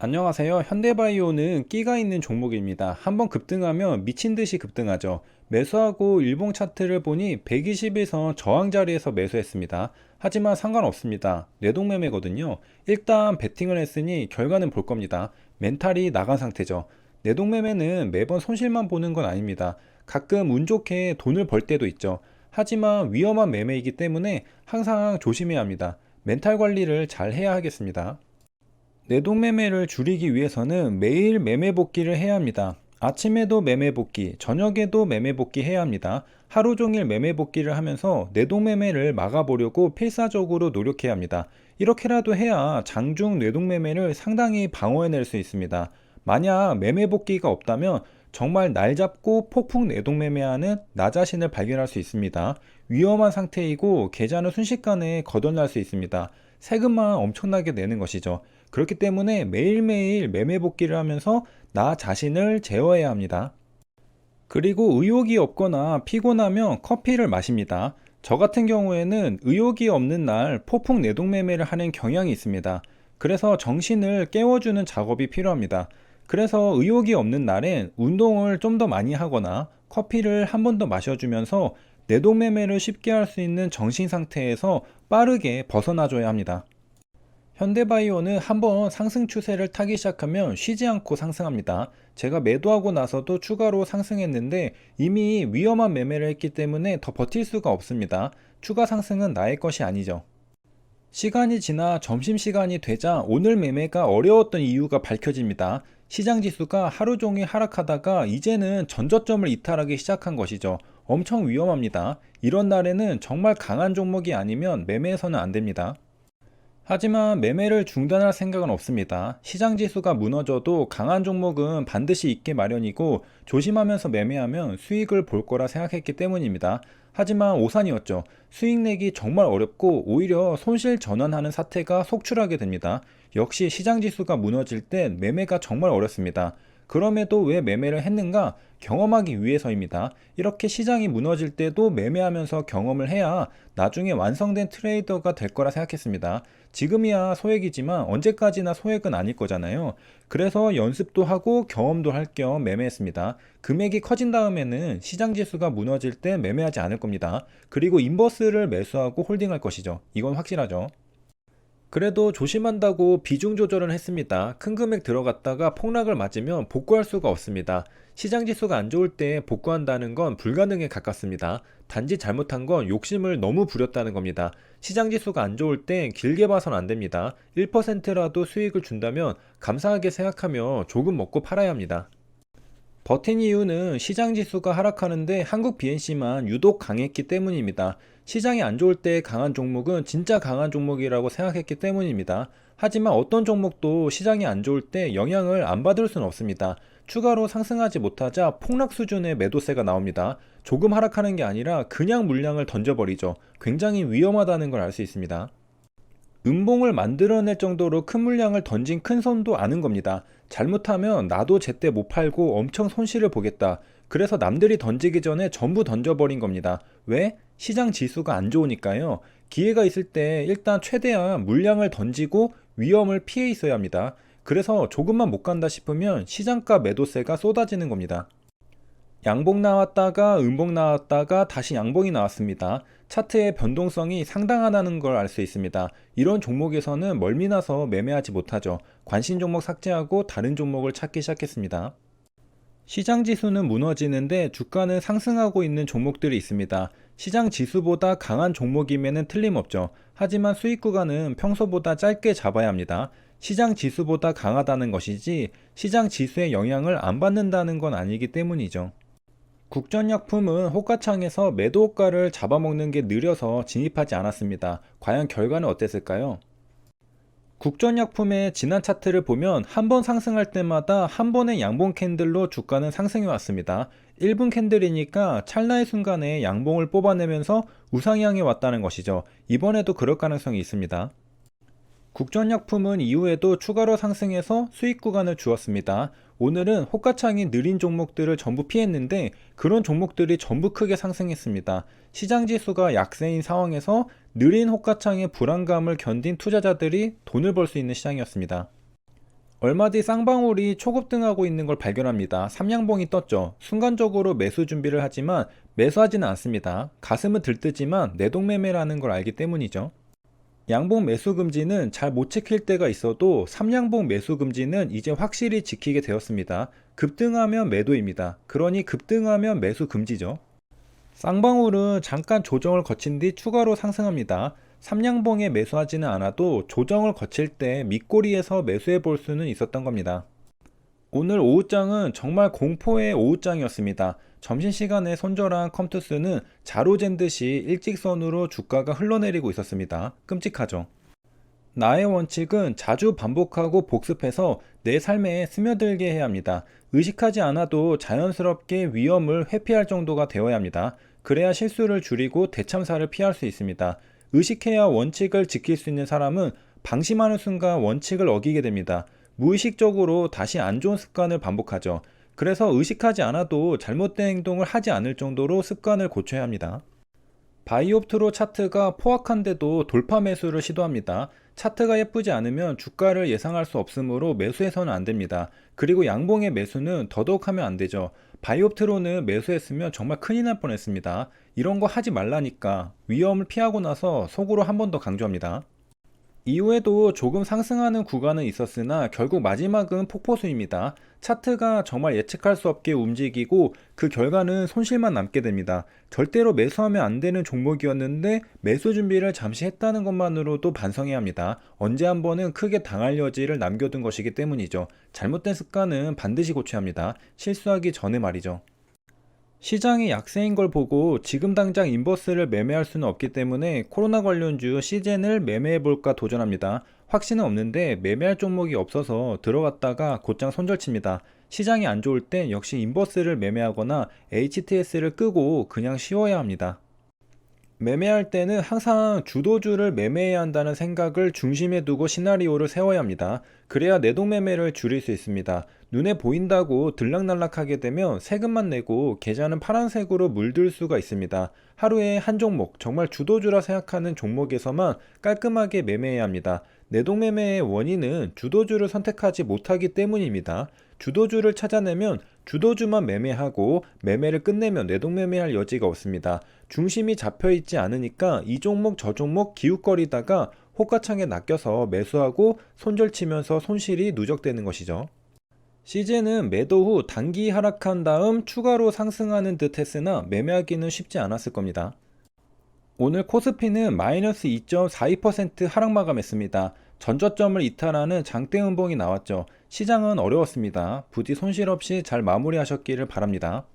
안녕하세요. 현대바이오는 끼가 있는 종목입니다. 한번 급등하면 미친 듯이 급등하죠. 매수하고 일봉 차트를 보니 120에서 저항 자리에서 매수했습니다. 하지만 상관없습니다. 내동매매거든요. 일단 베팅을 했으니 결과는 볼 겁니다. 멘탈이 나간 상태죠. 내동매매는 매번 손실만 보는 건 아닙니다. 가끔 운 좋게 돈을 벌 때도 있죠. 하지만 위험한 매매이기 때문에 항상 조심해야 합니다. 멘탈 관리를 잘 해야 하겠습니다. 내동매매를 줄이기 위해서는 매일 매매 복귀를 해야 합니다. 아침에도 매매 복귀, 저녁에도 매매 복귀 해야 합니다. 하루 종일 매매 복귀를 하면서 내동매매를 막아보려고 필사적으로 노력해야 합니다. 이렇게라도 해야 장중 내동매매를 상당히 방어해낼 수 있습니다. 만약 매매 복귀가 없다면 정말 날 잡고 폭풍 내동매매하는 나 자신을 발견할 수 있습니다. 위험한 상태이고 계좌는 순식간에 거덜날 수 있습니다. 세금만 엄청나게 내는 것이죠. 그렇기 때문에 매일매일 매매 복귀를 하면서 나 자신을 제어해야 합니다. 그리고 의욕이 없거나 피곤하면 커피를 마십니다. 저 같은 경우에는 의욕이 없는 날 폭풍 내동 매매를 하는 경향이 있습니다. 그래서 정신을 깨워주는 작업이 필요합니다. 그래서 의욕이 없는 날엔 운동을 좀 더 많이 하거나 커피를 한 번 더 마셔주면서 내동 매매를 쉽게 할 수 있는 정신 상태에서 빠르게 벗어나줘야 합니다. 현대바이오는 한번 상승 추세를 타기 시작하면 쉬지 않고 상승합니다. 제가 매도하고 나서도 추가로 상승했는데 이미 위험한 매매를 했기 때문에 더 버틸 수가 없습니다. 추가 상승은 나의 것이 아니죠. 시간이 지나 점심시간이 되자 오늘 매매가 어려웠던 이유가 밝혀집니다. 시장 지수가 하루 종일 하락하다가 이제는 전저점을 이탈하기 시작한 것이죠. 엄청 위험합니다. 이런 날에는 정말 강한 종목이 아니면 매매해서는 안 됩니다. 하지만 매매를 중단할 생각은 없습니다. 시장 지수가 무너져도 강한 종목은 반드시 있게 마련이고 조심하면서 매매하면 수익을 볼 거라 생각했기 때문입니다. 하지만 오산이었죠. 수익 내기 정말 어렵고 오히려 손실 전환하는 사태가 속출하게 됩니다. 역시 시장 지수가 무너질 땐 매매가 정말 어렵습니다. 그럼에도 왜 매매를 했는가? 경험하기 위해서입니다. 이렇게 시장이 무너질 때도 매매하면서 경험을 해야 나중에 완성된 트레이더가 될 거라 생각했습니다. 지금이야 소액이지만 언제까지나 소액은 아닐 거잖아요. 그래서 연습도 하고 경험도 할 겸 매매했습니다. 금액이 커진 다음에는 시장 지수가 무너질 때 매매하지 않을 겁니다. 그리고 인버스를 매수하고 홀딩할 것이죠. 이건 확실하죠. 그래도 조심한다고 비중 조절은 했습니다. 큰 금액 들어갔다가 폭락을 맞으면 복구할 수가 없습니다. 시장 지수가 안 좋을 때 복구한다는 건 불가능에 가깝습니다. 단지 잘못한 건 욕심을 너무 부렸다는 겁니다. 시장 지수가 안 좋을 땐 길게 봐선 안 됩니다. 1%라도 수익을 준다면 감사하게 생각하며 조금 먹고 팔아야 합니다. 버틴 이유는 시장 지수가 하락하는데 한국 BNC만 유독 강했기 때문입니다. 시장이 안 좋을 때 강한 종목은 진짜 강한 종목이라고 생각했기 때문입니다. 하지만 어떤 종목도 시장이 안 좋을 때 영향을 안 받을 수는 없습니다. 추가로 상승하지 못하자 폭락 수준의 매도세가 나옵니다. 조금 하락하는 게 아니라 그냥 물량을 던져버리죠. 굉장히 위험하다는 걸 알 수 있습니다. 음봉을 만들어낼 정도로 큰 물량을 던진 큰 손도 아는 겁니다. 잘못하면 나도 제때 못 팔고 엄청 손실을 보겠다. 그래서 남들이 던지기 전에 전부 던져버린 겁니다. 왜? 시장 지수가 안 좋으니까요. 기회가 있을 때 일단 최대한 물량을 던지고 위험을 피해 있어야 합니다. 그래서 조금만 못 간다 싶으면 시장가 매도세가 쏟아지는 겁니다. 양봉 나왔다가 음봉 나왔다가 다시 양봉이 나왔습니다. 차트의 변동성이 상당하다는 걸 알 수 있습니다. 이런 종목에서는 멀미나서 매매하지 못하죠. 관심 종목 삭제하고 다른 종목을 찾기 시작했습니다. 시장 지수는 무너지는데 주가는 상승하고 있는 종목들이 있습니다. 시장 지수보다 강한 종목임에는 틀림없죠. 하지만 수익 구간은 평소보다 짧게 잡아야 합니다. 시장 지수보다 강하다는 것이지 시장 지수의 영향을 안 받는다는 건 아니기 때문이죠. 국전약품은 호가창에서 매도 호가를 잡아먹는 게 느려서 진입하지 않았습니다. 과연 결과는 어땠을까요? 국전약품의 지난 차트를 보면 한 번 상승할 때마다 한 번의 양봉 캔들로 주가는 상승해 왔습니다. 1분 캔들이니까 찰나의 순간에 양봉을 뽑아내면서 우상향해 왔다는 것이죠. 이번에도 그럴 가능성이 있습니다. 국전약품은 이후에도 추가로 상승해서 수익 구간을 주었습니다. 오늘은 호가창이 느린 종목들을 전부 피했는데 그런 종목들이 전부 크게 상승했습니다. 시장 지수가 약세인 상황에서 느린 호가창의 불안감을 견딘 투자자들이 돈을 벌 수 있는 시장이었습니다. 얼마 뒤 쌍방울이 초급등하고 있는 걸 발견합니다. 삼양봉이 떴죠. 순간적으로 매수 준비를 하지만 매수하지는 않습니다. 가슴은 들뜨지만 내동매매라는 걸 알기 때문이죠. 양봉 매수 금지는 잘 못 지킬 때가 있어도 삼양봉 매수 금지는 이제 확실히 지키게 되었습니다. 급등하면 매도입니다. 그러니 급등하면 매수 금지죠. 쌍방울은 잠깐 조정을 거친 뒤 추가로 상승합니다. 삼양봉에 매수하지는 않아도 조정을 거칠 때 밑꼬리에서 매수해 볼 수는 있었던 겁니다. 오늘 오후장은 정말 공포의 오후장이었습니다. 점심시간에 손절한 컴투스는 자로 잰 듯이 일직선으로 주가가 흘러내리고 있었습니다. 끔찍하죠. 나의 원칙은 자주 반복하고 복습해서 내 삶에 스며들게 해야 합니다. 의식하지 않아도 자연스럽게 위험을 회피할 정도가 되어야 합니다. 그래야 실수를 줄이고 대참사를 피할 수 있습니다. 의식해야 원칙을 지킬 수 있는 사람은 방심하는 순간 원칙을 어기게 됩니다. 무의식적으로 다시 안 좋은 습관을 반복하죠. 그래서 의식하지 않아도 잘못된 행동을 하지 않을 정도로 습관을 고쳐야 합니다. 바이옵트로 차트가 포악한데도 돌파 매수를 시도합니다. 차트가 예쁘지 않으면 주가를 예상할 수 없으므로 매수해서는 안 됩니다. 그리고 양봉의 매수는 더더욱 하면 안 되죠. 바이옵트로는 매수했으면 정말 큰일 날 뻔했습니다. 이런 거 하지 말라니까. 위험을 피하고 나서 속으로 한 번 더 강조합니다. 이후에도 조금 상승하는 구간은 있었으나 결국 마지막은 폭포수입니다. 차트가 정말 예측할 수 없게 움직이고 그 결과는 손실만 남게 됩니다. 절대로 매수하면 안 되는 종목이었는데 매수 준비를 잠시 했다는 것만으로도 반성해야 합니다. 언제 한 번은 크게 당할 여지를 남겨둔 것이기 때문이죠. 잘못된 습관은 반드시 고쳐야 합니다. 실수하기 전에 말이죠. 시장이 약세인 걸 보고 지금 당장 인버스를 매매할 수는 없기 때문에 코로나 관련주 시젠을 매매해볼까 도전합니다. 확신은 없는데 매매할 종목이 없어서 들어갔다가 곧장 손절칩니다. 시장이 안 좋을 땐 역시 인버스를 매매하거나 HTS를 끄고 그냥 쉬어야 합니다. 매매할 때는 항상 주도주를 매매해야 한다는 생각을 중심에 두고 시나리오를 세워야 합니다. 그래야 내동매매를 줄일 수 있습니다. 눈에 보인다고 들락날락하게 되면 세금만 내고 계좌는 파란색으로 물들 수가 있습니다. 하루에 한 종목, 정말 주도주라 생각하는 종목에서만 깔끔하게 매매해야 합니다. 내동매매의 원인은 주도주를 선택하지 못하기 때문입니다. 주도주를 찾아내면 주도주만 매매하고 매매를 끝내면 내동매매할 여지가 없습니다. 중심이 잡혀있지 않으니까 이 종목 저 종목 기웃거리다가 호가창에 낚여서 매수하고 손절치면서 손실이 누적되는 것이죠. 시제는 매도 후 단기 하락한 다음 추가로 상승하는 듯 했으나 매매하기는 쉽지 않았을 겁니다. 오늘 코스피는 마이너스 2.42% 하락 마감했습니다. 전저점을 이탈하는 장대 음봉이 나왔죠. 시장은 어려웠습니다. 부디 손실 없이 잘 마무리하셨기를 바랍니다.